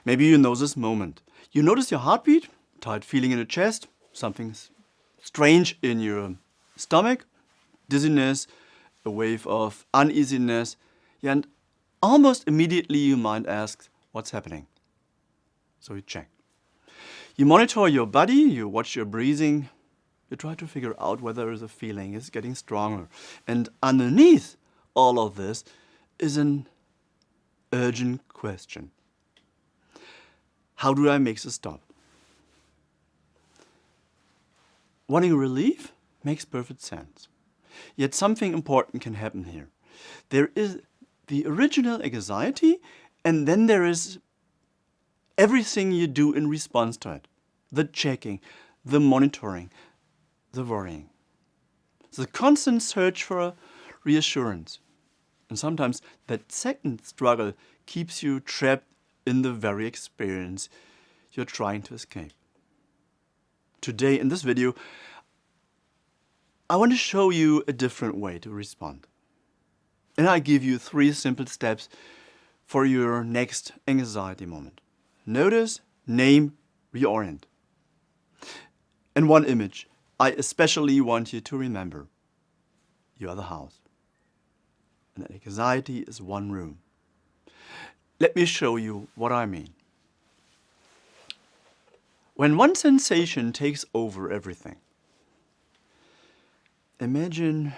Maybe you know this moment. You notice your heartbeat, tight feeling in the chest, something strange in your stomach, dizziness, a wave of uneasiness, and almost immediately your mind asks, what's happening? So you check. You monitor your body, you watch your breathing, you try to figure out whether the feeling is getting stronger. And underneath all of this is an urgent question. How do I make this stop? Wanting relief makes perfect sense. Yet something important can happen here. There is the original anxiety, and then there is everything you do in response to it. The checking, the monitoring, the worrying. The constant search for reassurance. And sometimes that second struggle keeps you trapped in the very experience you're trying to escape. Today, in this video, I want to show you a different way to respond. And I give you 3 simple steps for your next anxiety moment. Notice, name, reorient. And one image I especially want you to remember. You are the house. And anxiety is one room. Let me show you what I mean. When one sensation takes over everything, imagine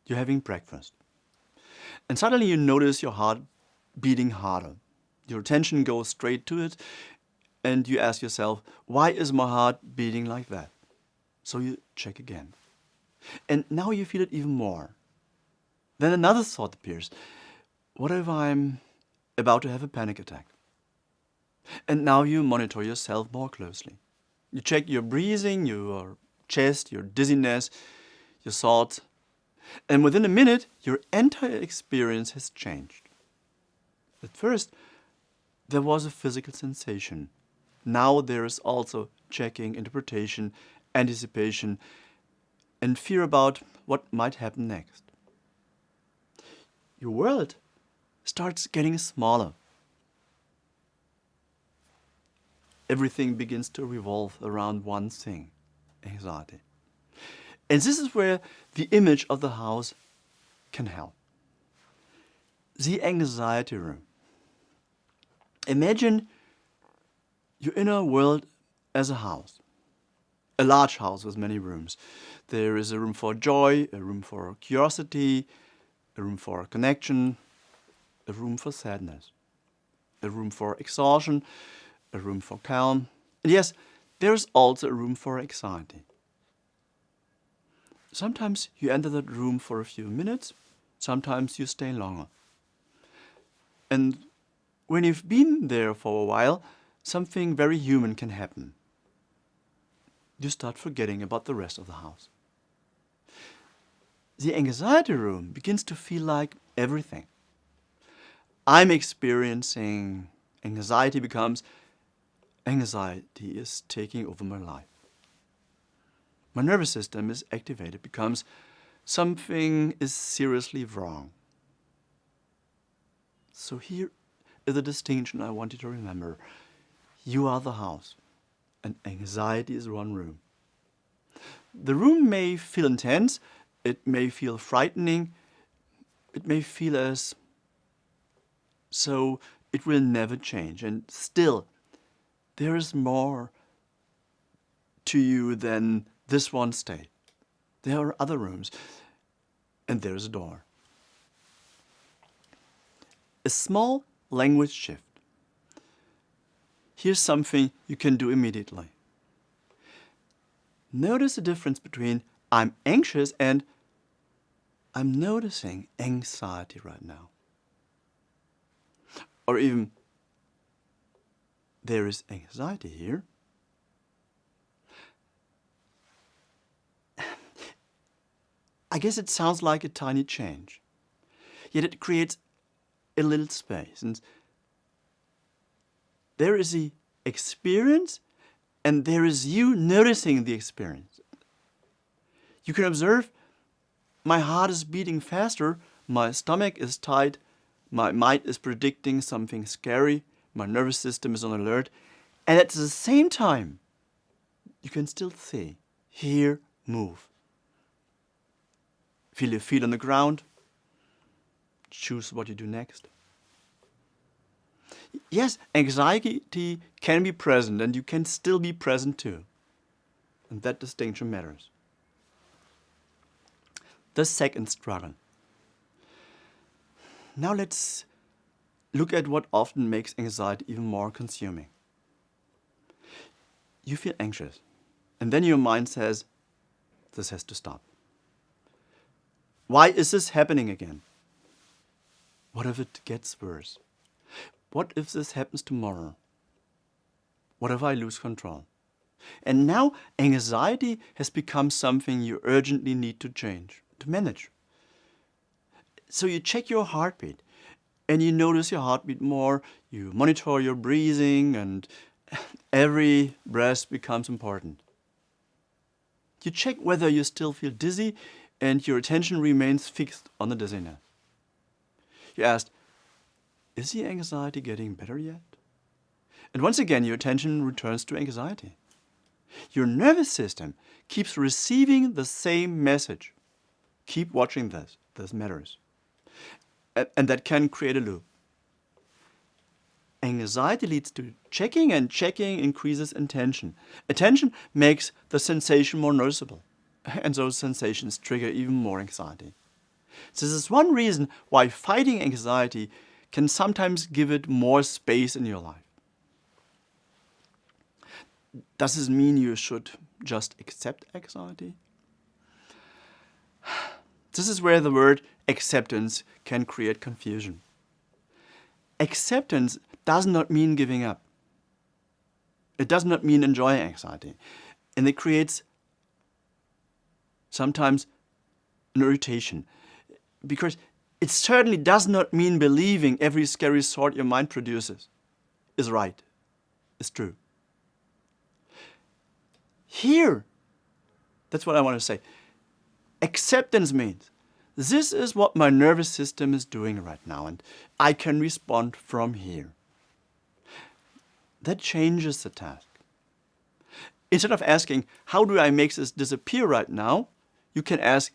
you're having breakfast. And suddenly you notice your heart beating harder. Your attention goes straight to it, and you ask yourself, why is my heart beating like that? So you check again. And now you feel it even more. Then another thought appears. What if I'm about to have a panic attack? And now you monitor yourself more closely. You check your breathing, your chest, your dizziness, your thoughts. And within a minute, your entire experience has changed. At first, there was a physical sensation. Now there is also checking, interpretation, anticipation, and fear about what might happen next. Your world starts getting smaller. Everything begins to revolve around one thing, anxiety. And this is where the image of the house can help. The anxiety room. Imagine your inner world as a house. A large house with many rooms. There is a room for joy, a room for curiosity, a room for connection, a room for sadness, a room for exhaustion, a room for calm. And yes, there is also a room for anxiety. Sometimes you enter that room for a few minutes, sometimes you stay longer. And when you've been there for a while, something very human can happen. You start forgetting about the rest of the house. The anxiety room begins to feel like everything. I'm experiencing anxiety becomes anxiety is taking over my life. My nervous system is activated, becomes something is seriously wrong. So here is the distinction I want you to remember. You are the house, and anxiety is one room. The room may feel intense, it may feel frightening, it may feel as so it will never change. And still, there is more to you than this one state. There are other rooms, and there is a door. A small language shift. Here's something you can do immediately. Notice the difference between I'm anxious and I'm noticing anxiety right now. Or even, there is anxiety here. I guess it sounds like a tiny change, yet it creates a little space. And there is the experience, and there is you noticing the experience. You can observe, my heart is beating faster, my stomach is tight, my mind is predicting something scary, my nervous system is on alert. And at the same time, you can still see, hear, move. Feel your feet on the ground. Choose what you do next. Yes, anxiety can be present, and you can still be present too. And that distinction matters. The second struggle. Now let's look at what often makes anxiety even more consuming. You feel anxious, and then your mind says, this has to stop. Why is this happening again? What if it gets worse? What if this happens tomorrow? What if I lose control? And now anxiety has become something you urgently need to change, to manage. So you check your heartbeat, and you notice your heartbeat more, you monitor your breathing, and every breath becomes important. You check whether you still feel dizzy, and your attention remains fixed on the dizziness. You ask, is the anxiety getting better yet? And once again, your attention returns to anxiety. Your nervous system keeps receiving the same message. Keep watching this. This matters. And that can create a loop. Anxiety leads to checking, and checking increases attention. Attention makes the sensation more noticeable. And those sensations trigger even more anxiety. This is one reason why fighting anxiety can sometimes give it more space in your life. Does this mean you should just accept anxiety? This is where the word acceptance can create confusion. Acceptance does not mean giving up. It does not mean enjoying anxiety. And it creates sometimes an irritation. Because it certainly does not mean believing every scary thought your mind produces is right, is true. Here, that's what I want to say. Acceptance means this is what my nervous system is doing right now, and I can respond from here. That changes the task. Instead of asking, how do I make this disappear right now? You can ask,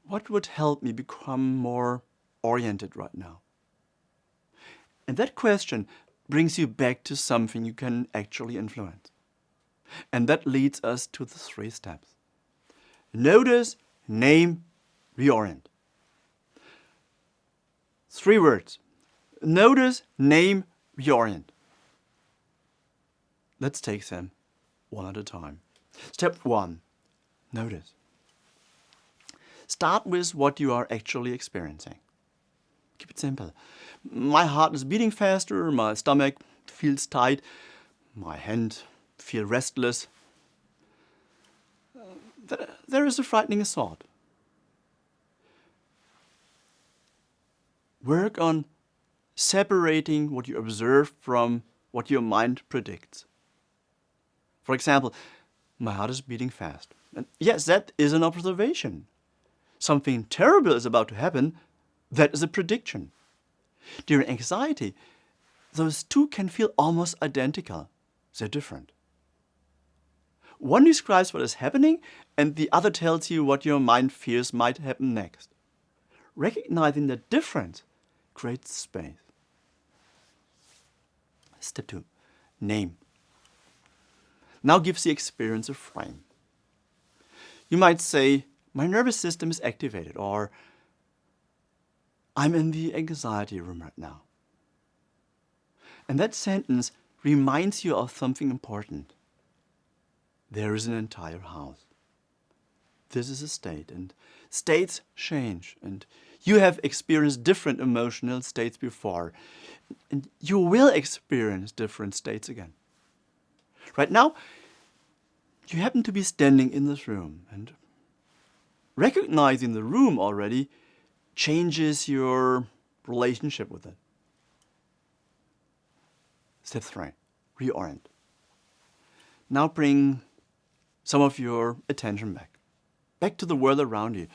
what would help me become more oriented right now? And that question brings you back to something you can actually influence. And that leads us to the 3 steps. Notice, name, reorient. 3 words. Notice, name, reorient. Let's take them one at a time. Step 1. Notice. Start with what you are actually experiencing. Keep it simple. My heart is beating faster, my stomach feels tight, my hand feels restless. There is a frightening thought. Work on separating what you observe from what your mind predicts. For example, my heart is beating fast. And yes, that is an observation. Something terrible is about to happen. That is a prediction. During anxiety, those two can feel almost identical. They're different. One describes what is happening, and the other tells you what your mind fears might happen next. Recognizing the difference creates space. Step 2. Name. Now gives the experience a frame. You might say, my nervous system is activated, or I'm in the anxiety room right now. And that sentence reminds you of something important. There is an entire house. This is a state, and states change, and you have experienced different emotional states before, and you will experience different states again. Right now, you happen to be standing in this room, and recognizing the room already changes your relationship with it. Step 3, reorient. Now bring some of your attention back to the world around you.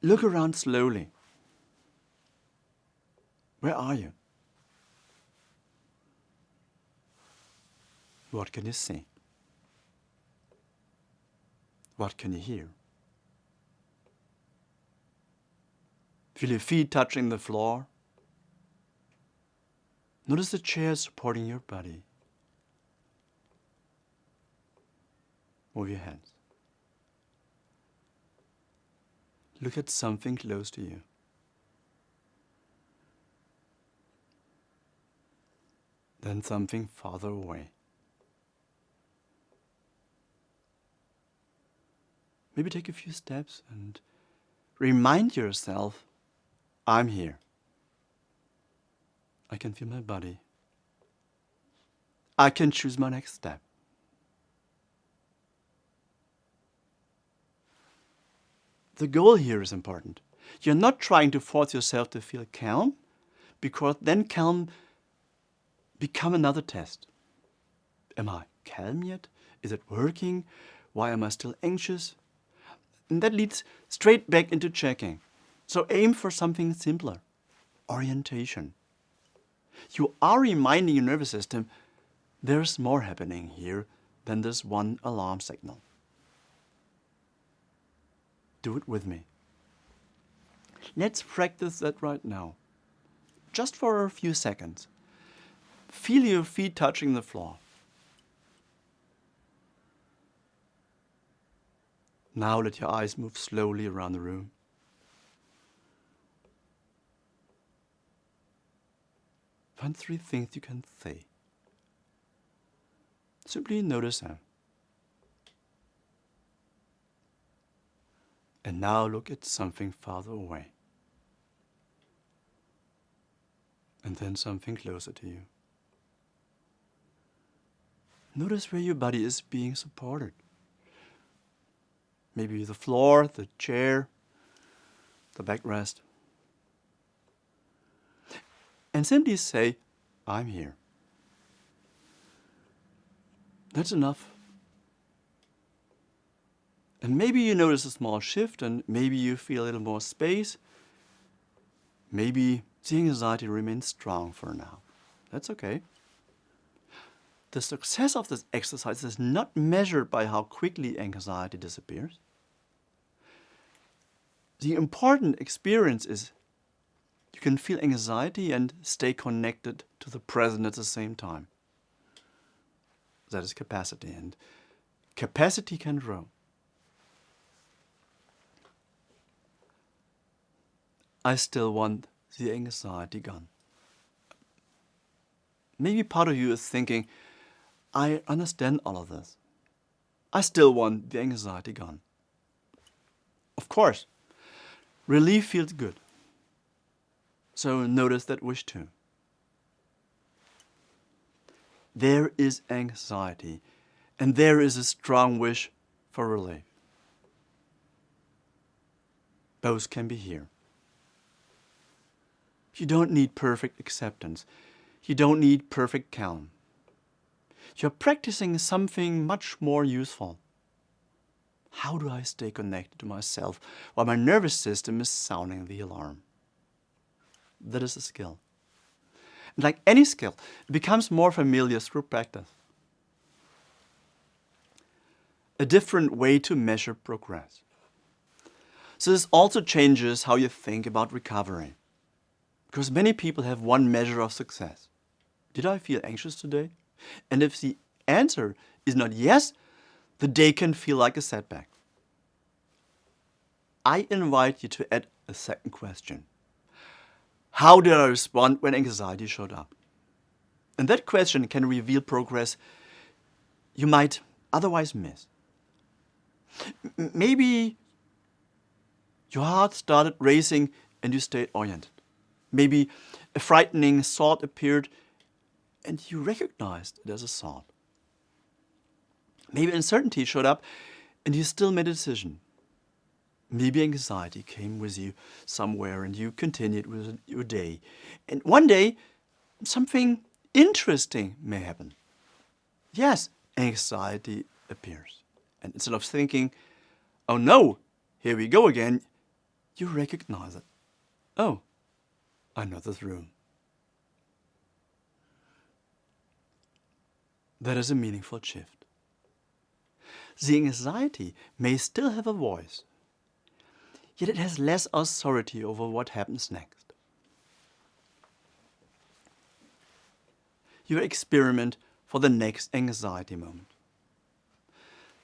Look around slowly. Where are you? What can you see? What can you hear? Feel your feet touching the floor. Notice the chair supporting your body. Move your hands. Look at something close to you. Then something farther away. Maybe take a few steps and remind yourself, I'm here. I can feel my body. I can choose my next step. The goal here is important. You're not trying to force yourself to feel calm, because then calm become another test. Am I calm yet? Is it working? Why am I still anxious? And that leads straight back into checking. So aim for something simpler. Orientation. You are reminding your nervous system there's more happening here than this one alarm signal. Do it with me. Let's practice that right now. Just for a few seconds. Feel your feet touching the floor. Now let your eyes move slowly around the room. Find 3 things you can say. Simply notice them. And now look at something farther away. And then something closer to you. Notice where your body is being supported. Maybe the floor, the chair, the backrest. And simply say, I'm here. That's enough. And maybe you notice a small shift, and maybe you feel a little more space. Maybe the anxiety remains strong for now. That's okay. The success of this exercise is not measured by how quickly anxiety disappears. The important experience is you can feel anxiety and stay connected to the present at the same time. That is capacity, and capacity can grow. I still want the anxiety gone. Maybe part of you is thinking, I understand all of this. I still want the anxiety gone. Of course, relief feels good. So notice that wish too. There is anxiety, and there is a strong wish for relief. Both can be here. You don't need perfect acceptance. You don't need perfect calm. You're practicing something much more useful. How do I stay connected to myself while my nervous system is sounding the alarm? That is a skill. And like any skill, it becomes more familiar through practice. A different way to measure progress. So this also changes how you think about recovery. Because many people have one measure of success. Did I feel anxious today? And if the answer is not yes, the day can feel like a setback. I invite you to add a second question. How did I respond when anxiety showed up? And that question can reveal progress you might otherwise miss. Maybe your heart started racing and you stayed oriented. Maybe a frightening thought appeared and you recognized it as a thought. Maybe uncertainty showed up and you still made a decision. Maybe anxiety came with you somewhere and you continued with your day. And one day, something interesting may happen. Yes, anxiety appears. And instead of thinking, oh no, here we go again, you recognize it. Oh, I know this room. that is a meaningful shift. The anxiety may still have a voice, yet it has less authority over what happens next. Your experiment for the next anxiety moment.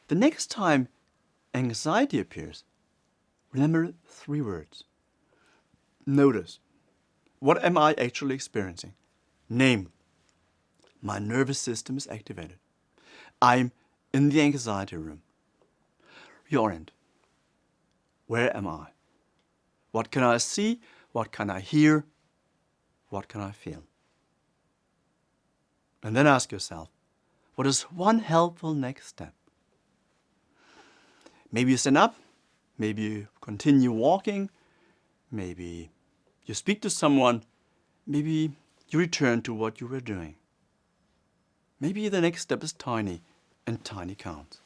The next time anxiety appears, remember 3 words. Notice, what am I actually experiencing? Name, my nervous system is activated. I'm in the anxiety room. Reorient, where am I? What can I see? What can I hear? What can I feel? And then ask yourself, what is one helpful next step? Maybe you stand up, maybe you continue walking, maybe you speak to someone, maybe you return to what you were doing. Maybe the next step is tiny, and tiny counts.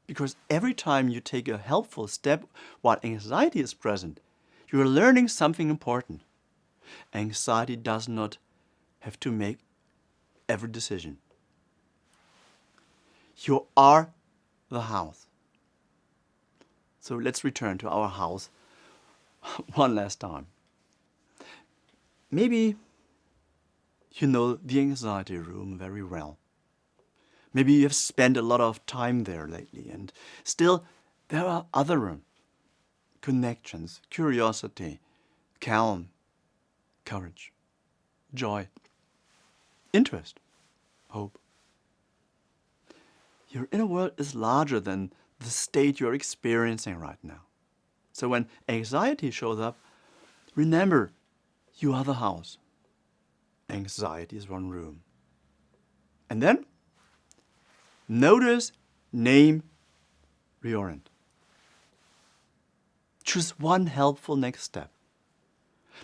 Because every time you take a helpful step while anxiety is present, you are learning something important. Anxiety does not have to make every decision. You are the house. So let's return to our house one last time. Maybe you know the anxiety room very well. Maybe you have spent a lot of time there lately, and still there are other rooms. Connections, curiosity, calm, courage, joy, interest, hope. Your inner world is larger than the state you're experiencing right now. So when anxiety shows up, remember, you are the house. Anxiety is one room. And then, notice, name, reorient. Choose one helpful next step.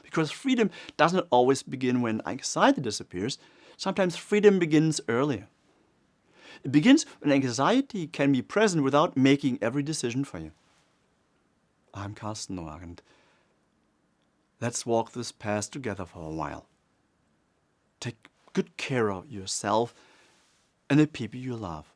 Because freedom doesn't always begin when anxiety disappears. Sometimes freedom begins earlier. It begins when anxiety can be present without making every decision for you. I'm Carsten Noack, and let's walk this path together for a while. Take good care of yourself and the people you love.